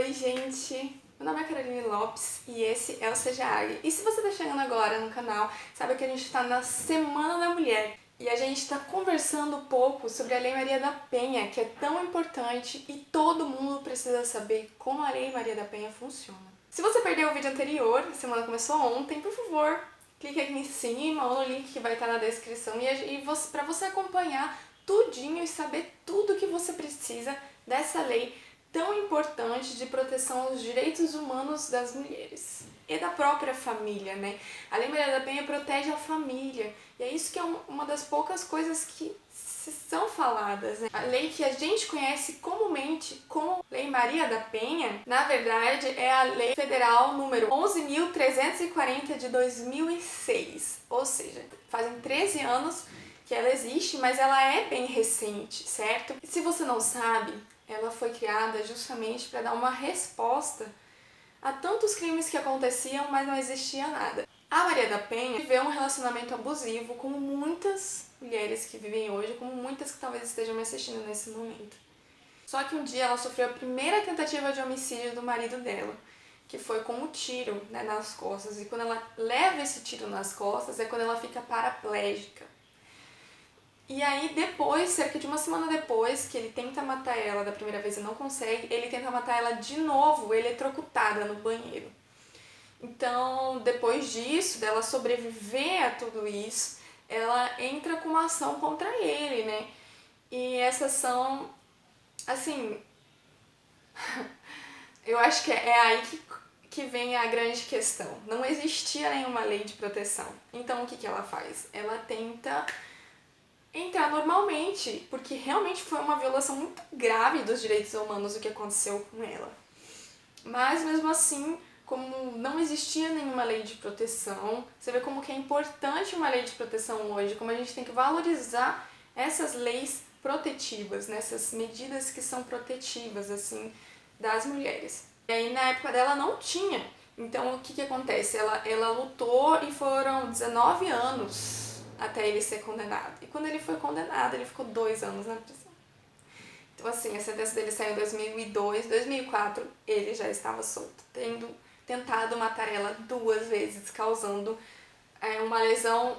Oi, gente! Meu nome é Caroline Lopes e esse é o Seja Águia. E se você está chegando agora no canal, sabe que a gente está na Semana da Mulher e a gente está conversando um pouco sobre a Lei Maria da Penha, que é tão importante e todo mundo precisa saber como a Lei Maria da Penha funciona. Se você perdeu o vídeo anterior, a semana começou ontem, por favor, clique aqui em cima ou no link que vai estar na descrição para você acompanhar tudinho e saber tudo que você precisa dessa lei tão importante de proteção aos direitos humanos das mulheres e da própria família, né? A Lei Maria da Penha protege a família e é isso que é uma das poucas coisas que são faladas, né? A lei que a gente conhece comumente como Lei Maria da Penha, na verdade, é a Lei Federal número 11.340 de 2006, ou seja, fazem 13 anos que ela existe, mas ela é bem recente, certo? E se você não sabe, ela foi criada justamente para dar uma resposta a tantos crimes que aconteciam, mas não existia nada. A Maria da Penha viveu um relacionamento abusivo, como muitas mulheres que vivem hoje, como muitas que talvez estejam me assistindo nesse momento. Só que um dia ela sofreu a primeira tentativa de homicídio do marido dela, que foi com um tiro, né, nas costas. E quando ela leva esse tiro nas costas é quando ela fica paraplégica. E aí depois, cerca de uma semana depois, que ele tenta matar ela da primeira vez e não consegue, ele tenta matar ela de novo, eletrocutada no banheiro. Então, depois disso, dela sobreviver a tudo isso, ela entra com uma ação contra ele, né? E essa ação, assim, eu acho que é aí que vem a grande questão. Não existia nenhuma lei de proteção. Então, o que ela faz? Ela tenta entrar normalmente, porque realmente foi uma violação muito grave dos direitos humanos o que aconteceu com ela. Mas mesmo assim, como não existia nenhuma lei de proteção, você vê como que é importante uma lei de proteção hoje, como a gente tem que valorizar essas leis protetivas, né? Essas medidas que são protetivas, assim, das mulheres. E aí na época dela não tinha. Então o que acontece? Ela lutou e foram 19 anos até ele ser condenado. E quando ele foi condenado, ele ficou 2 anos na prisão. Então, assim, a sentença dele saiu em 2002, 2004, ele já estava solto, tendo tentado matar ela 2 vezes, causando uma lesão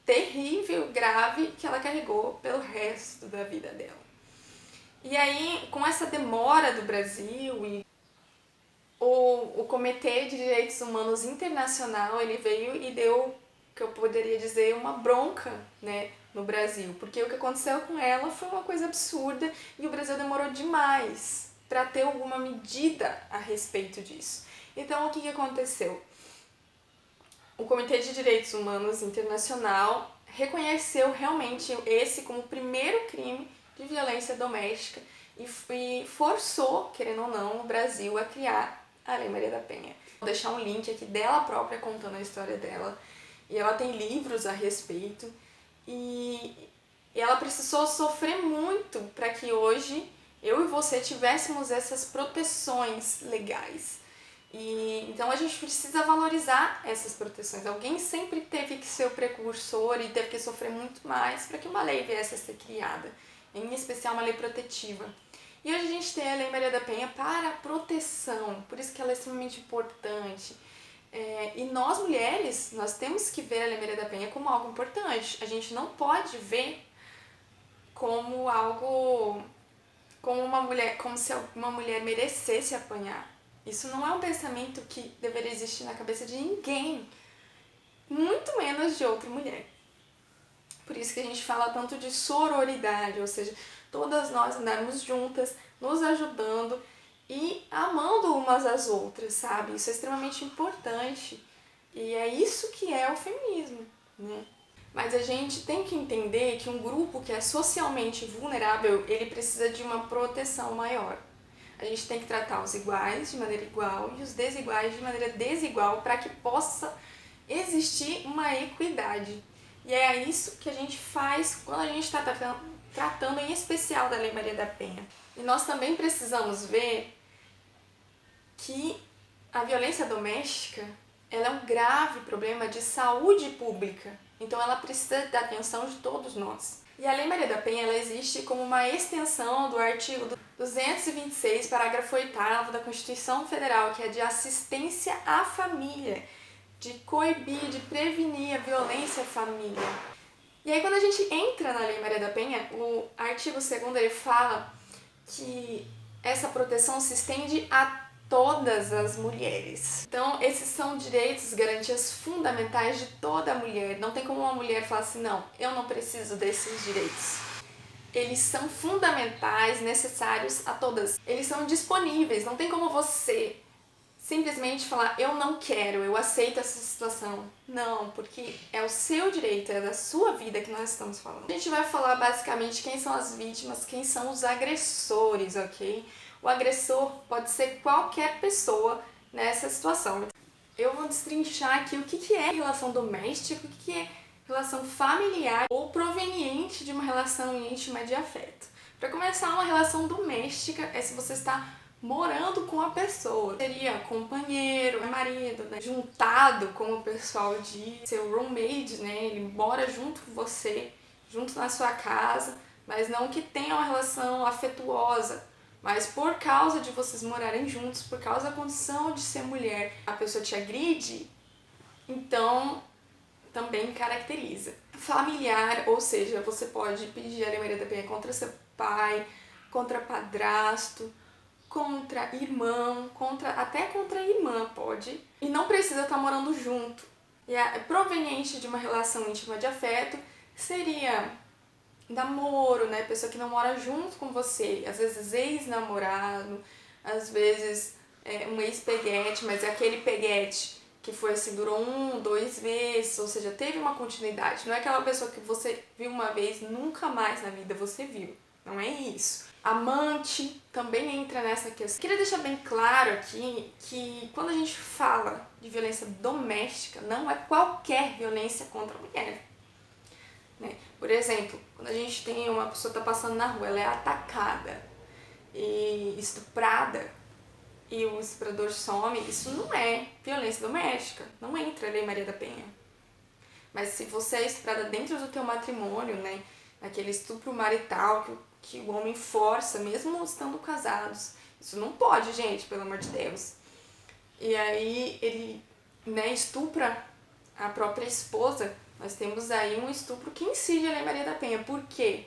terrível, grave, que ela carregou pelo resto da vida dela. E aí, com essa demora do Brasil e o Comitê de Direitos Humanos Internacional, ele veio e deu, que eu poderia dizer, uma bronca, né, no Brasil, porque o que aconteceu com ela foi uma coisa absurda e o Brasil demorou demais para ter alguma medida a respeito disso. Então, o que aconteceu? O Comitê de Direitos Humanos Internacional reconheceu realmente esse como o primeiro crime de violência doméstica e forçou, querendo ou não, o Brasil a criar a Lei Maria da Penha. Vou deixar um link aqui dela própria contando a história dela. E ela tem livros a respeito. E ela precisou sofrer muito para que hoje eu e você tivéssemos essas proteções legais. Então a gente precisa valorizar essas proteções. Alguém sempre teve que ser o precursor e teve que sofrer muito mais para que uma lei viesse a ser criada, em especial uma lei protetiva. E hoje a gente tem a Lei Maria da Penha para a proteção, por isso que ela é extremamente importante. E nós mulheres, nós temos que ver a Lei Maria da Penha como algo importante. A gente não pode ver como algo, como se uma mulher merecesse apanhar. Isso não é um pensamento que deveria existir na cabeça de ninguém, muito menos de outra mulher. Por isso que a gente fala tanto de sororidade, ou seja, todas nós andarmos juntas, nos ajudando e amando umas às outras, sabe? Isso é extremamente importante e é isso que é o feminismo, né? Mas a gente tem que entender que um grupo que é socialmente vulnerável, ele precisa de uma proteção maior. A gente tem que tratar os iguais de maneira igual e os desiguais de maneira desigual para que possa existir uma equidade. E é isso que a gente faz quando a gente está tratando em especial da Lei Maria da Penha. E nós também precisamos ver que a violência doméstica ela é um grave problema de saúde pública. Então ela precisa da atenção de todos nós. E a Lei Maria da Penha, ela existe como uma extensão do artigo 226, parágrafo 8º da Constituição Federal, que é de assistência à família, de coibir, de prevenir a violência à família. E aí quando a gente entra na Lei Maria da Penha, o artigo 2º ele fala que essa proteção se estende a todas as mulheres. Então, esses são direitos, garantias fundamentais de toda mulher. Não tem como uma mulher falar assim, não, eu não preciso desses direitos. Eles são fundamentais, necessários a todas. Eles são disponíveis, não tem como você simplesmente falar, eu não quero, eu aceito essa situação. Não, porque é o seu direito, é da sua vida que nós estamos falando. A gente vai falar basicamente quem são as vítimas, quem são os agressores, ok? O agressor pode ser qualquer pessoa nessa situação. Eu vou destrinchar aqui o que é relação doméstica, o que é relação familiar ou proveniente de uma relação íntima de afeto. Para começar, uma relação doméstica é se você está morando com a pessoa. Seria companheiro, marido, né? Juntado, como o pessoal diz, seu roommate, né? Ele mora junto com você, junto na sua casa, mas não que tenha uma relação afetuosa. Mas por causa de vocês morarem juntos, por causa da condição de ser mulher, a pessoa te agride, então também caracteriza. Familiar, ou seja, você pode pedir a Lei Maria da Penha contra seu pai, contra padrasto, contra irmão, até contra irmã pode. E não precisa estar morando junto. E é proveniente de uma relação íntima de afeto, seria namoro, né? Pessoa que não mora junto com você, às vezes ex-namorado, às vezes um ex-peguete, mas é aquele peguete que foi assim, durou 1, 2 meses, ou seja, teve uma continuidade. Não é aquela pessoa que você viu uma vez, nunca mais na vida você viu. Não é isso. Amante também entra nessa questão. Queria deixar bem claro aqui que quando a gente fala de violência doméstica, não é qualquer violência contra a mulher. Né? Por exemplo, quando a gente tem uma pessoa que está passando na rua, ela é atacada e estuprada e o estuprador some, isso não é violência doméstica, não entra a Lei Maria da Penha. Mas se você é estuprada dentro do teu matrimônio, né, aquele estupro marital que o homem força, mesmo estando casados, isso não pode, gente, pelo amor de Deus. E aí ele, né, estupra a própria esposa. Nós temos aí um estupro que incide a Lei Maria da Penha. Por quê?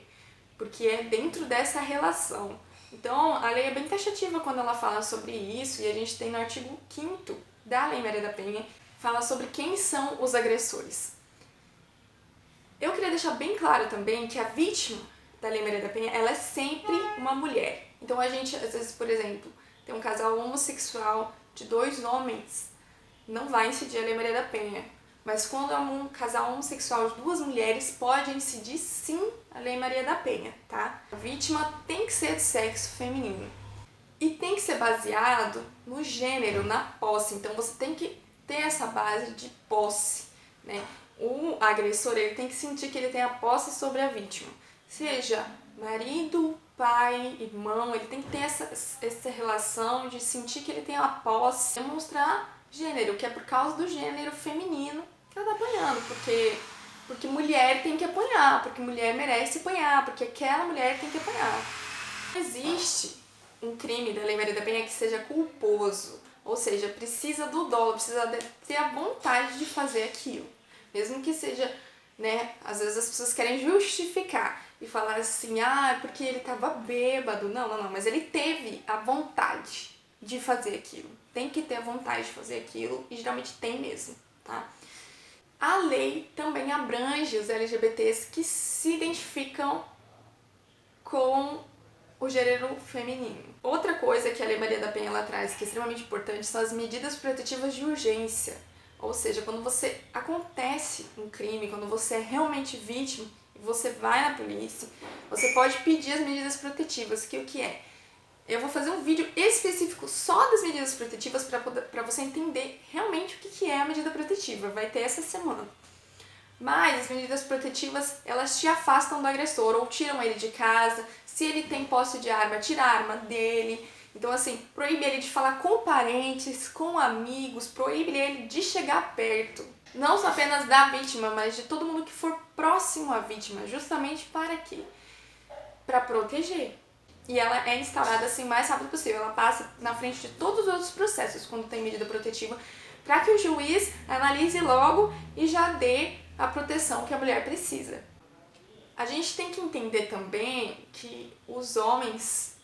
Porque é dentro dessa relação. Então, a lei é bem taxativa quando ela fala sobre isso, e a gente tem no artigo 5º da Lei Maria da Penha, fala sobre quem são os agressores. Eu queria deixar bem claro também que a vítima da Lei Maria da Penha, ela é sempre uma mulher. Então, a gente, às vezes, por exemplo, tem um casal homossexual de 2 homens, não vai incidir a Lei Maria da Penha. Mas quando é um casal homossexual de 2 mulheres, pode incidir sim a Lei Maria da Penha, tá? A vítima tem que ser de sexo feminino. E tem que ser baseado no gênero, na posse. Então você tem que ter essa base de posse, né? O agressor, ele tem que sentir que ele tem a posse sobre a vítima. Seja marido, pai, irmão, ele tem que ter essa relação de sentir que ele tem a posse, demonstrar gênero, que é por causa do gênero feminino que ela tá apanhando, porque mulher tem que apanhar, porque mulher merece apanhar, porque aquela mulher tem que apanhar. Não existe um crime da Lei Maria da Penha que seja culposo, ou seja, precisa do dolo, precisa ter a vontade de fazer aquilo, mesmo que seja, né, às vezes as pessoas querem justificar e falar assim, porque ele tava bêbado, não, mas ele teve a vontade de fazer aquilo, tem que ter a vontade de fazer aquilo, e geralmente tem mesmo, tá? A lei também abrange os LGBTs que se identificam com o gênero feminino. Outra coisa que a Lei Maria da Penha ela traz, que é extremamente importante, são as medidas protetivas de urgência. Ou seja, quando você acontece um crime, quando você é realmente vítima, e você vai na polícia, você pode pedir as medidas protetivas, que o que é? Eu vou fazer um vídeo específico só das medidas protetivas para você entender realmente o que é a medida protetiva. Vai ter essa semana. Mas as medidas protetivas, elas te afastam do agressor ou tiram ele de casa. Se ele tem posse de arma, tira a arma dele. Então, assim, proíbe ele de falar com parentes, com amigos, proíbe ele de chegar perto. Não só apenas da vítima, mas de todo mundo que for próximo à vítima, justamente para quê? Para proteger. E ela é instaurada assim o mais rápido possível. Ela passa na frente de todos os outros processos quando tem medida protetiva, para que o juiz analise logo e já dê a proteção que a mulher precisa. A gente tem que entender também que os homens,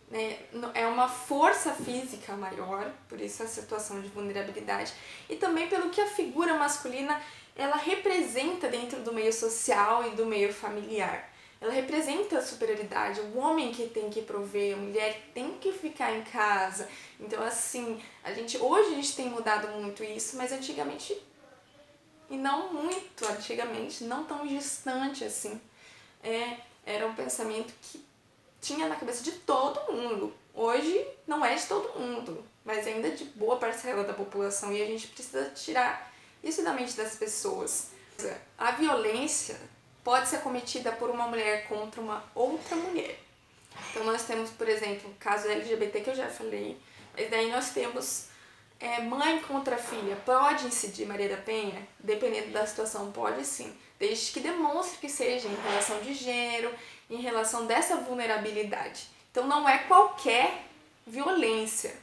né, é uma força física maior, por isso a situação de vulnerabilidade, e também pelo que a figura masculina ela representa dentro do meio social e do meio familiar. Ela representa a superioridade, o homem que tem que prover, a mulher que tem que ficar em casa. Então, assim, hoje a gente tem mudado muito isso, mas antigamente, e não muito antigamente, não tão distante assim, era um pensamento que tinha na cabeça de todo mundo. Hoje não é de todo mundo, mas ainda de boa parcela da população, e a gente precisa tirar isso da mente das pessoas. A violência pode ser cometida por uma mulher contra uma outra mulher. Então nós temos, por exemplo, o caso LGBT que eu já falei, mas daí nós temos mãe contra filha. Pode incidir Maria da Penha? Dependendo da situação, pode sim. Desde que demonstre que seja em relação de gênero, em relação dessa vulnerabilidade. Então não é qualquer violência,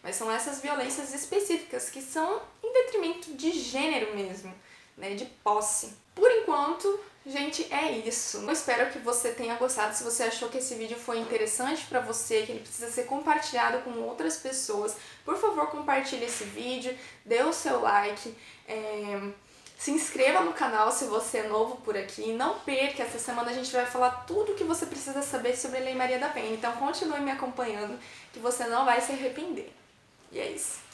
mas são essas violências específicas que são em detrimento de gênero mesmo, né, de posse. Por enquanto, gente, é isso. Eu espero que você tenha gostado. Se você achou que esse vídeo foi interessante pra você, que ele precisa ser compartilhado com outras pessoas, por favor, compartilhe esse vídeo, dê o seu like, se inscreva no canal se você é novo por aqui. Não perca, essa semana a gente vai falar tudo o que você precisa saber sobre a Lei Maria da Penha. Então continue me acompanhando, que você não vai se arrepender. E é isso.